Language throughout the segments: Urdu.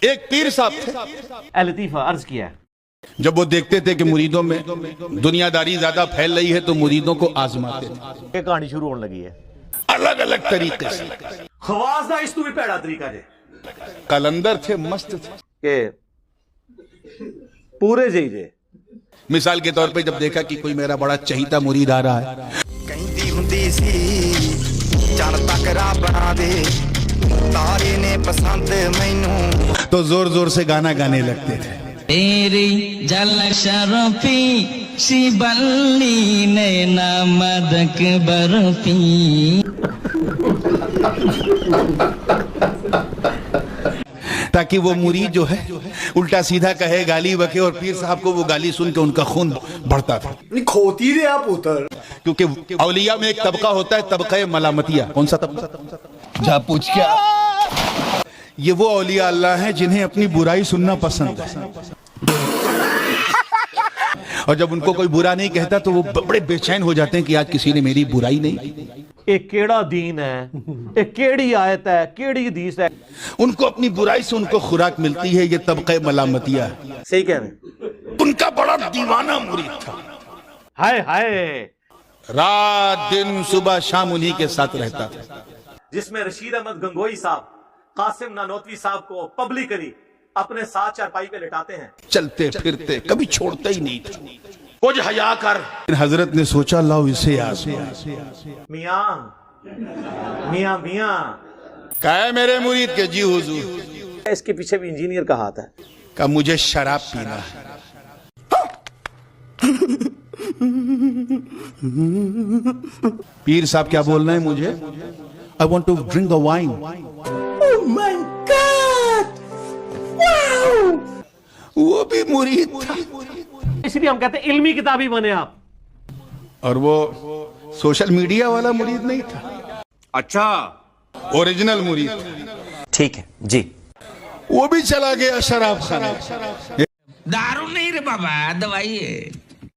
ایک پیر صاحب تھے, لطیفہ عرض کیا, جب وہ دیکھتے تھے کہ مریدوں میں دنیا داری زیادہ پھیل رہی ہے تو مریدوں کو آزماتے تھے. یہ کہانی شروع ہونے لگی ہے الگ الگ طریقے سے. خواص دا اس تو بھی پیڑا طریقہ جے قلندر تھے, مست تھے کہ پورے جے. مثال کے طور پہ جب دیکھا کہ کوئی میرا بڑا چہیتا مرید آ رہا ہے کہندی ہوندی سی چل تک راہ بنا دے تارے نے پسند مینوں تو زور زور سے گانا گانے لگتے تھے. تیری جھلک شرفی سی بلی نینا مدک برفی. تاکہ وہ مرید جو ہے الٹا سیدھا کہے, گالی بکے, اور پیر صاحب کو وہ گالی سن کے ان کا خون بڑھتا تھا. کھوتی رہے آپ اتر, کیونکہ اولیاء میں ایک طبقہ ہوتا ہے طبقہ ملامتیہ. کون سا طبقہ؟ جا پوچھ کیا. یہ وہ اولیاء اللہ ہیں جنہیں اپنی برائی سننا پسند ہے, اور جب ان کو کوئی برا نہیں کہتا تو وہ بڑے بے چین ہو جاتے ہیں کہ آج کسی نے میری برائی نہیں. ایک کیڑا دین ہے, ایک کیڑی آیت ہے, کیڑی حدیث ہے. ان کو اپنی برائی سے ان کو خوراک ملتی ہے. یہ طبقہ ملامتیہ ہے. صحیح کہہ رہے ہیں. ان کا بڑا دیوانہ مرید تھا, ہائے ہائے, رات دن صبح شام انہی کے ساتھ رہتا تھا. جس میں رشید احمد گنگوئی صاحب قاسم نانوتوی صاحب کو پبلکلی اپنے ساتھ چارپائی پہ لٹاتے ہیں. چلتے پھرتے کبھی چھوڑتا ہی نہیں تھا. کچھ حیا کر. حضرت نے سوچا لاؤ اسے میاں میاں میاں کہا ہے میرے مرید کے جی حضور. اس کے پیچھے بھی انجینئر کا ہاتھ ہے. کہا مجھے شراب پینا ہے. پیر صاحب کیا بول رہے ہیں مجھے؟ I want to drink the wine. Oh my God! Wow! وہ بھی مرید تھا. اس لیے ہم کہتے ہیں علمی کتابی بنے آپ. اور وہ سوشل میڈیا والا مرید نہیں تھا. اچھا, اوریجنل مرید تھا. ٹھیک ہے جی. وہ بھی چلا گیا شراب خانے. دارو نہیں رے بابا, دوائی ہے.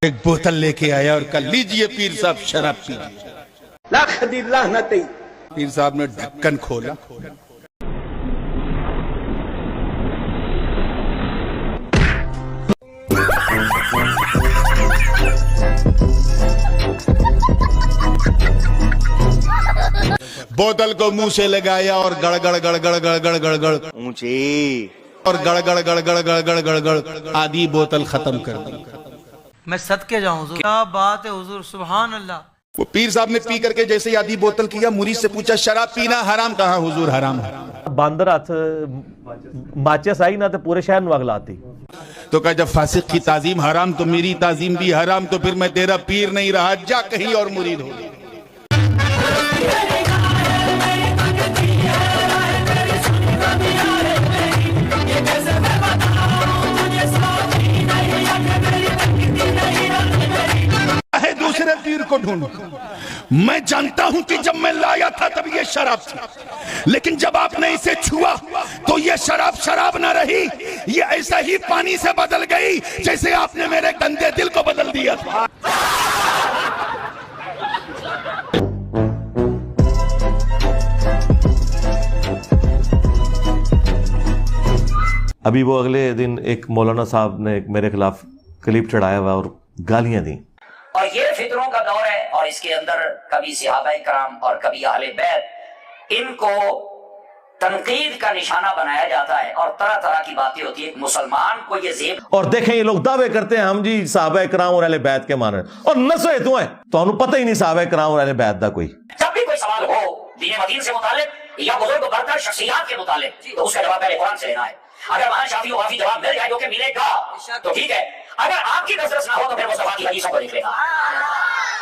ایک بوتل لے کے آیا اور کہا لیجئے پیر صاحب شراب پیجئے. لاکھ دی لعنتی. پیر صاحب نے ڈھکن کھولا. بوتل کو منہ سے لگایا اور گڑ گڑ گڑ گڑ گڑ گڑ گڑ گڑ اونچی اور گڑ گڑ گڑ گڑ گڑ گڑ گڑ گڑ آدھی بوتل ختم کر دی. میں صدقے جاؤں حضور, کیا بات ہے حضور, سبحان اللہ. وہ پیر صاحب نے پی کر کے جیسے آدھی بوتل کیا, مرید سے پوچھا شراب پینا حرام کہاں حضور؟ حرام ہے. باندر ہاتھ ماچس آئی نہ تو پورے شہر نو اگلا آتی. تو کہا جب فاسق کی تعظیم حرام تو میری تعظیم بھی حرام, تو پھر میں تیرا پیر نہیں رہا, جا کہیں اور مرید ہو. دوسرے پیر کو ڈھونڈ. میں جانتا ہوں کہ جب میں لایا تھا تب یہ شراب تھی, لیکن جب آپ نے اسے چھوا تو یہ شراب شراب نہ رہی, یہ ایسا ہی پانی سے بدل گئی جیسے آپ نے میرے گندے دل کو بدل دیا تھا. ابھی وہ اگلے دن ایک مولانا صاحب نے میرے خلاف کلپ چڑھایا ہوا اور گالیاں دیں. اور یہ فتنوں کا دور ہے, اور اس کے اندر کبھی صحابہ کرام اور کبھی اہل بیت, ان کو تنقید کا نشانہ بنایا جاتا ہے, اور طرح طرح کی باتیں ہوتی ہیں. مسلمان کو یہ زیب, اور دیکھیں یہ لوگ دعوے کرتے ہیں ہم جی صحابہ کرام اور اہل بیت کے ماننے, اور نسوے تو ہیں تو انہوں پتہ ہی نہیں صحابہ کرام اور اہل بیت دا کوئی. جب بھی کوئی سوال ہو دین مدین سے متعلق یا بزرگ برتر شخصیات کے متعلق, تو اس کا جواب پہلے قرآن سے لینا ہے. اگر وہاں شافی و وافی جواب مل جائے, جو کہ ملے گا, تو ٹھیک ہے. اگر آپ کی دسترس نہ ہو تو پھر مصطفیٰ کی حدیثوں کو دیکھ لینا,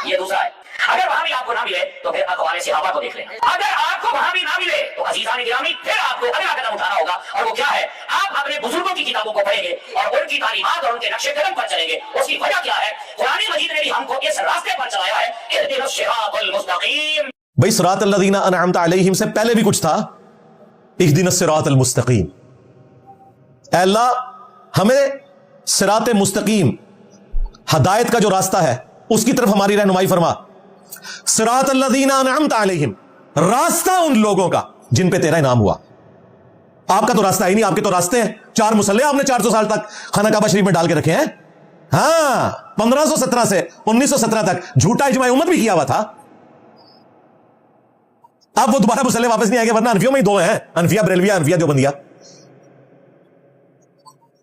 یہ دوسرا ہے. اگر وہاں بھی آپ کو نہ ملے تو پھر اقوال صحابہ کو دیکھ لینا. اگر آپ کو وہاں بھی نہ ملے تو عزیزان گرامی پھر آپ کو اگلا قدم اٹھانا ہوگا, اور وہ کیا ہے؟ آپ اپنے بزرگوں کی کتابوں کو پڑھیں گے اور ان کی تعلیمات اور ان کے نقش قدم پر چلیں گے. اس کی وجہ کیا ہے؟ قرآن مجید نے بھی ہم کو اس راستے پر چلایا ہے, اهدنا الصراط المستقیم. بھئی صراط الذین انعمت علیہم سے پہلے بھی کچھ تھا, اهدنا الصراط المستقیم. اے اللہ ہمیں صراط مستقیم, ہدایت کا جو راستہ ہے اس کی طرف ہماری رہنمائی فرما. صراط الذین انعمت علیہم, راستہ ان لوگوں کا جن پہ تیرا انعام ہوا. آپ کا تو راستہ ہی نہیں, آپ کے تو راستے ہیں. 4 مسلح آپ نے 400 سال تک خانہ کعبہ شریف میں ڈال کے رکھے ہیں. ہاں 1517 سے 1917 تک جھوٹا اجماع امت بھی کیا ہوا تھا. اب وہ دوبارہ مسلح واپس نہیں آئے گے, ورنہ انفیوں میں ہی 2 ہیں, انفیہ بریلویہ, انفیہ دیوبندیہ.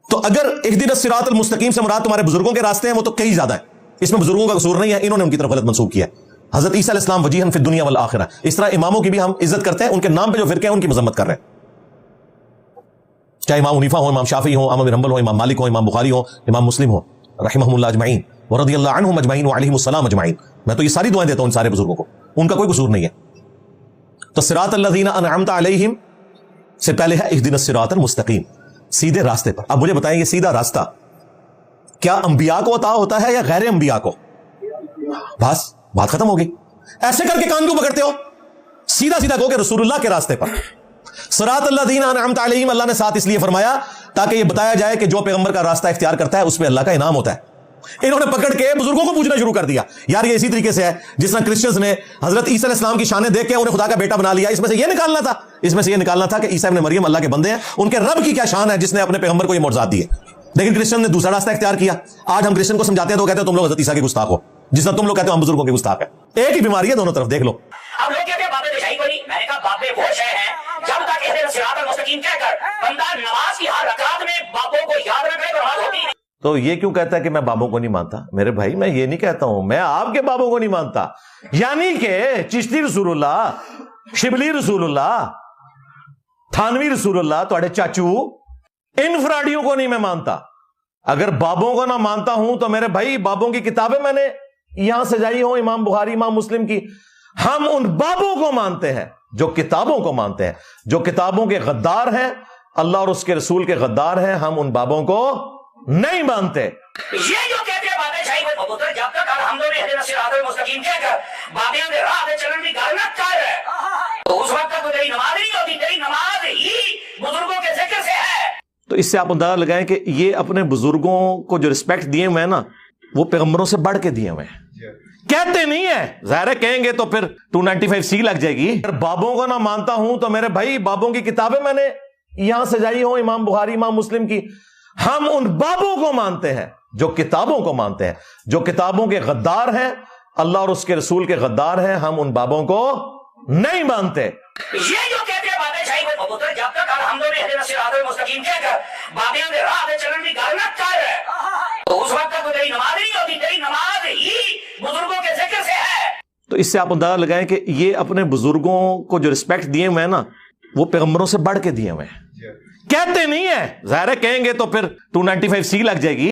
تو اگر اہدنا الصراط المستقیم سے مراد تمہارے بزرگوں کے راستے ہیں, وہ تو کئی زیادہ ہیں, اس میں بزرگوں کا قصور نہیں ہے, انہوں نے ان کی طرف غلط منسوخ کیا. حضرت عیسیٰ علیہ السلام وجیہاً فی الدنیا والآخرہ, اس طرح اماموں کی بھی ہم عزت کرتے ہیں, ان کے نام پہ جو فرقے ہیں ان کی مذمت کر رہے ہیں, چاہے امام حنیفہ ہو, امام شافعی ہو, احمد بن حنبل ہو, امام مالک ہو, امام بخاری ہو, امام مسلم ہو, رحمہم اللہ اجمعین ورضی اللہ عنہم اجمعین وعلیہم السلام اجمعین. میں تو یہ ساری دعائیں دیتا ہوں ان سارے بزرگوں کو, ان کا کوئی قصور نہیں ہے. تو صراط الذین انعمت علیہم سے پہلے ہے اہدنا الصراط المستقیم, سیدھے راستے پر. اب مجھے بتائیں یہ سیدھا راستہ کیا انبیاء کو عطا ہوتا ہے یا غیر انبیاء کو؟ بس بات ختم ہو گئی. ایسے کر کے کان کیوں پکڑتے ہو؟ سیدھا سیدھا کہو کہ رسول اللہ کے راستے پر. صراط الذین انعمت علیہم, اللہ نے ساتھ اس لیے فرمایا تاکہ یہ بتایا جائے کہ جو پیغمبر کا راستہ اختیار کرتا ہے اس پہ اللہ کا انعام ہوتا ہے. انہوں نے پکڑ کے بزرگوں کو پوچھنا شروع کر دیا. یار یہ اسی طریقے سے ہے جس طرح کرسچنز نے حضرت عیسیٰ علیہ السلام کی شانیں دیکھ کے انہیں خدا کا بیٹا بنا لیا. اس میں سے یہ نکالنا تھا کہ عیسیٰ ابن مریم اللہ کے بندے ہیں, ان کے رب کی کیا شان ہے جس نے اپنے پیغمبر کو یہ معجزات دیے. لیکن کرسچن نے دوسرا راستہ اختیار کیا. آج ہم کرسچن کو سمجھاتے ہیں تو کہتے ہیں تم لوگ حضرت عیسیٰ کے گستاخ ہو, جس طرح تم لوگ کہتے ہو ہم بزرگوں کے گستاخ ہیں. ایک ہی بیماری ہے دونوں طرف, دیکھ لو. اب لوگ کہتے ہیں بابے تو شاہی بنی, میں نے کہا بابے وہ شے ہیں جب تک اہدنا الصراط المستقیم کہہ کر بندہ نماز کی ہر رکعت میں بابوں کو یاد رکھے تو نماز ہوتی نہیں. تو یہ کیوں کہتا ہے کہ میں بابوں کو نہیں مانتا؟ میرے بھائی میں یہ نہیں کہتا ہوں, میں آپ کے بابوں کو نہیں مانتا. یعنی کہ چشتی رسول اللہ, شبلی رسول اللہ, تھانوی رسول اللہ, تھوڑے چاچو, ان فراڈیوں کو نہیں میں مانتا. اگر بابوں کو نہ مانتا ہوں تو میرے بھائی بابوں کی کتابیں میں نے یہاں سجائی ہوں, امام بخاری, امام مسلم کی. ہم ان بابوں کو مانتے ہیں جو کتابوں کو مانتے ہیں, جو کتابوں کے غدار ہیں, اللہ اور اس کے رسول کے غدار ہیں. ہم ان بابوں کو نہیں مانتے. یہ جو کہتے ہیں بابے شاہی بنی پتر, جب تک الحمدللہ اہدنا الصراط المستقیم کہہ کر بابیاں دے راہ دے چلن دی گل نہ کر, تو اس وقت تک تو تیری نماز نہیں ہوتی. تیری نماز ہی بزرگوں کے ذکر سے ہے. تو اس سے آپ اندازہ لگائیں کہ یہ اپنے بزرگوں کو جو رسپیکٹ دیے ہوئے ہیں نا, وہ پیغمبروں سے بڑھ کے دیے ہوئے ہیں. کہتے نہیں ہیں, ظاہر ہے کہیں گے تو پھر 295C لگ جائے گی. اگر بابوں کو نہ مانتا ہوں تو میرے بھائی بابوں کی کتابیں میں نے یہاں سجائی ہوں, امام بخاری, امام مسلم کی. ہم ان بابوں کو مانتے ہیں جو کتابوں کو مانتے ہیں, جو کتابوں کے غدار ہیں, اللہ اور اس کے رسول کے غدار ہیں. ہم ان بابوں کو نہیں مانتے. یہ جو کہتے ہیں بابے شاہی بنی پتر, جب تک الحمدللہ اہدنا الصراط المستقیم کہہ کر بابیاں دے راہ دے چلن دی گل نہ کر, تو اس وقت تک تو تیری نماز نہیں ہوتی. تیری نماز ہی بزرگوں کے ذکر سے ہے. تو اس سے آپ اندازہ لگائیں کہ یہ اپنے بزرگوں کو جو رسپیکٹ دیے ہوئے ہیں نا, وہ پیغمبروں سے بڑھ کے دیے ہوئے ہیں. کہتے نہیں ہیں, ظاہر ہے کہیں گے تو پھر 295C لگ جائے گی.